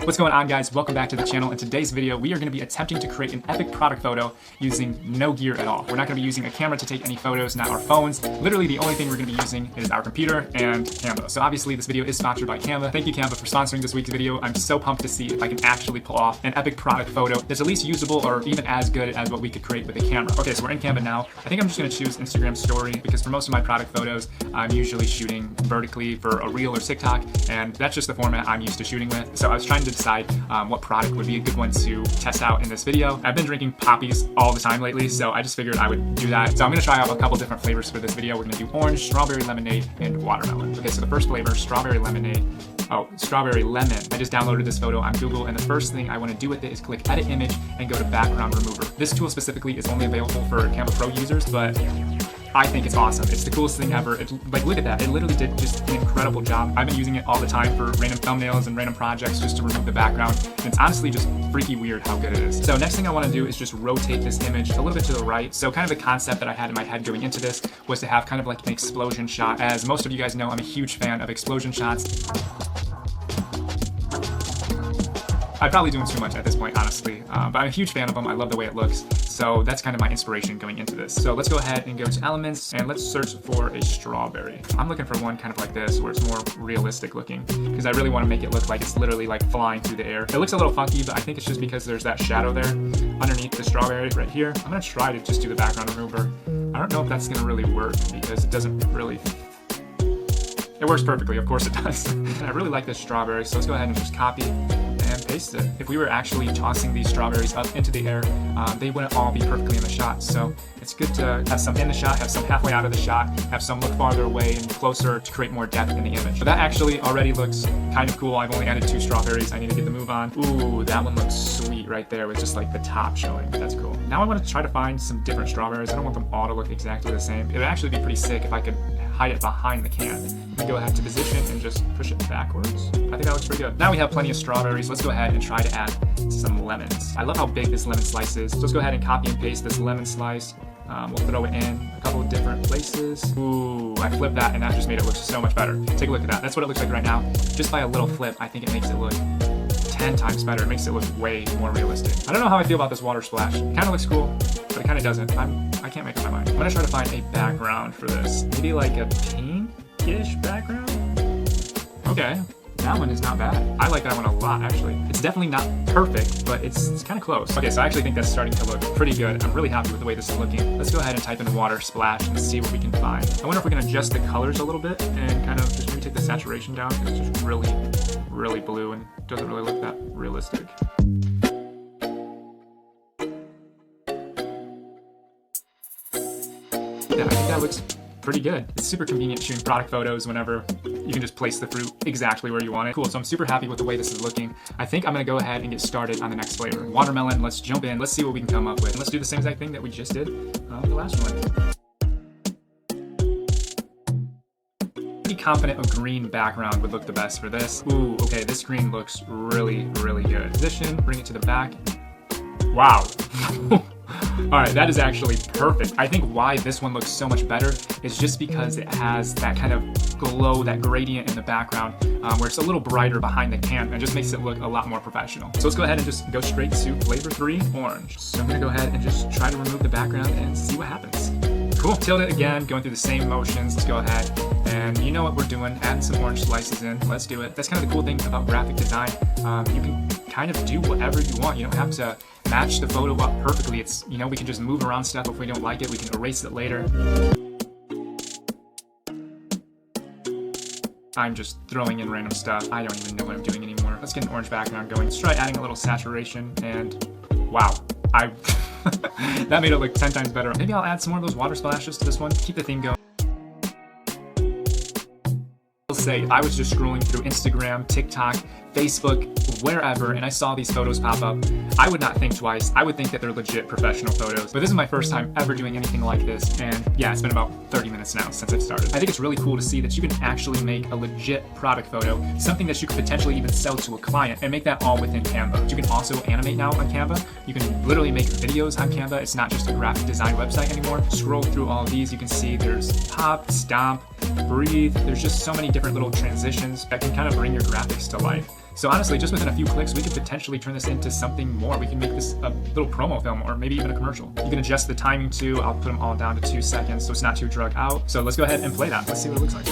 What's going on, guys? Welcome back to the channel. In today's video, we are going to be attempting to create an epic product photo using no gear at all. We're not going to be using a camera to take any photos, not our phones. Literally, the only thing we're going to be using is our computer and Canva. So obviously, this video is sponsored by Canva. Thank you, Canva, for sponsoring this week's video. I'm so pumped to see if I can actually pull off an epic product photo that's at least usable or even as good as what we could create with a camera. Okay, so we're in Canva now. I think I'm just going to choose Instagram story because for most of my product photos, I'm usually shooting vertically for a reel or TikTok, and that's just the format I'm used to shooting with. So I was trying to decide what product would be a good one to test out in this video. I've been drinking poppies all the time lately, so I just figured I would do that. So I'm going to try out a couple different flavors for this video. We're going to do orange, strawberry lemonade, and watermelon. Okay, so the first flavor, strawberry lemonade. Oh, strawberry lemon. I just downloaded this photo on Google, and the first thing I want to do with it is click edit image and go to background remover. This tool specifically is only available for Canva Pro users, but I think it's awesome. It's the coolest thing ever. Like, look at that. It literally did just an incredible job. I've been using it all the time for random thumbnails and random projects just to remove the background. And it's honestly just freaky weird how good it is. So next thing I want to do is just rotate this image a little bit to the right. So kind of the concept that I had in my head going into this was to have kind of like an explosion shot. As most of you guys know, I'm a huge fan of explosion shots. I'm probably doing too much at this point, honestly, but I'm a huge fan of them. I love the way it looks. So that's kind of my inspiration going into this. So let's go ahead and go to elements and let's search for a strawberry. I'm looking for one kind of like this where it's more realistic looking because I really want to make it look like it's literally like flying through the air. It looks a little funky, but I think it's just because there's that shadow there underneath the strawberry right here. I'm going to try to just do the background remover. I don't know if that's going to really work because it doesn't really... It works perfectly, of course it does. And I really like this strawberry, so let's go ahead and just copy and paste it. If we were actually tossing these strawberries up into the air, they wouldn't all be perfectly in the shot. So it's good to have some in the shot, have some halfway out of the shot, have some look farther away and closer to create more depth in the image. But that actually already looks kind of cool. I've only added 2 strawberries. I need to get the move on. Ooh, that one looks sweet right there with just like the top showing. That's cool. Now I want to try to find some different strawberries. I don't want them all to look exactly the same. It would actually be pretty sick if I could hide it behind the can. We go ahead to position and just push it backwards. I think that looks pretty good. Now we have plenty of strawberries. Let's go ahead and try to add some lemons. I love how big this lemon slice is. So let's go ahead and copy and paste this lemon slice. We'll throw it in a couple of different places. Ooh, I flipped that and that just made it look so much better. Take a look at that. That's what it looks like right now. Just by a little flip, I think it makes it look 10 times better. It makes it look way more realistic. I don't know how I feel about this water splash. It kind of looks cool, but it kind of doesn't. I can't make up my mind. I'm gonna try to find a background for this. Maybe like a pinkish background? Okay, that one is not bad. I like that one a lot, actually. It's definitely not perfect, but it's kind of close. Okay, so I actually think that's starting to look pretty good. I'm really happy with the way this is looking. Let's go ahead and type in water splash and see what we can find. I wonder if we can adjust the colors a little bit and kind of just maybe take the saturation down because it's just really blue and doesn't really look that realistic. Yeah, I think that looks pretty good. It's super convenient shooting product photos whenever you can just place the fruit exactly where you want it. Cool, so I'm super happy with the way this is looking. I think I'm gonna go ahead and get started on the next flavor. Watermelon, let's jump in. Let's see what we can come up with. And let's do the same exact thing that we just did on the last one. Pretty confident a green background would look the best for this. Ooh, okay, this green looks really good. Position, bring it to the back. Wow. All right, that is actually perfect. I think why this one looks so much better is just because it has that kind of glow, that gradient in the background, where it's a little brighter behind the can and just makes it look a lot more professional. So let's go ahead and just go straight to flavor 3, orange. So I'm gonna go ahead and just try to remove the background and see what happens. Cool, tilt it again, going through the same motions. Let's go ahead and you know what we're doing, adding some orange slices in. Let's do it. That's kind of the cool thing about graphic design. You can kind of do whatever you want. You don't have to match the photo up perfectly. It's, you know, we can just move around stuff. If we don't like it, we can erase it later. I'm just throwing in random stuff. I don't even know what I'm doing anymore. Let's get an orange background going. Let's try adding a little saturation and wow, that made it look 10 times better. Maybe I'll add some more of those water splashes to this one. Keep the theme going. I'll say I was just scrolling through Instagram, TikTok, Facebook, wherever, and I saw these photos pop up. I would not think twice. I would think that they're legit professional photos. But this is my first time ever doing anything like this, and yeah, it's been about 30 minutes now since I've started. I think it's really cool to see that you can actually make a legit product photo, something that you could potentially even sell to a client, and make that all within Canva. You can also animate now on Canva. You can literally make videos on Canva. It's not just a graphic design website anymore. Scroll through all of these, you can see there's pop, stomp, breathe. There's just so many different little transitions that can kind of bring your graphics to life. So honestly, just within a few clicks, we could potentially turn this into something more. We can make this a little promo film or maybe even a commercial. You can adjust the timing too. I'll put them all down to 2 seconds so it's not too drug out. So let's go ahead and play that. Let's see what it looks like.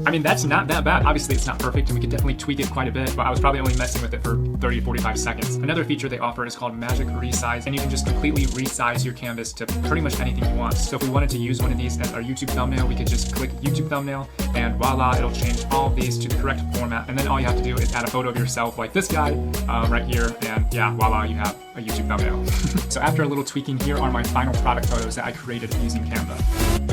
I mean, that's not that bad. Obviously, it's not perfect, and we could definitely tweak it quite a bit, but I was probably only messing with it for 30 to 45 seconds. Another feature they offer is called Magic Resize, and you can just completely resize your canvas to pretty much anything you want. So if we wanted to use one of these as our YouTube thumbnail, we could just click YouTube thumbnail, and voila, it'll change all of these to the correct format. And then all you have to do is add a photo of yourself like this guy right here, and yeah, voila, you have a YouTube thumbnail. So after a little tweaking, here are my final product photos that I created using Canva.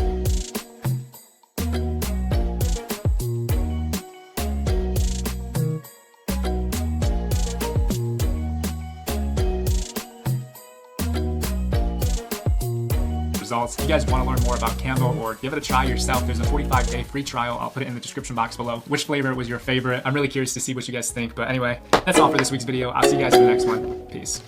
Results. If you guys want to learn more about Canva or give it a try yourself, there's a 45-day free trial. I'll put it in the description box below. Which flavor was your favorite? I'm really curious to see what you guys think. But anyway, that's all for this week's video. I'll see you guys in the next one. Peace.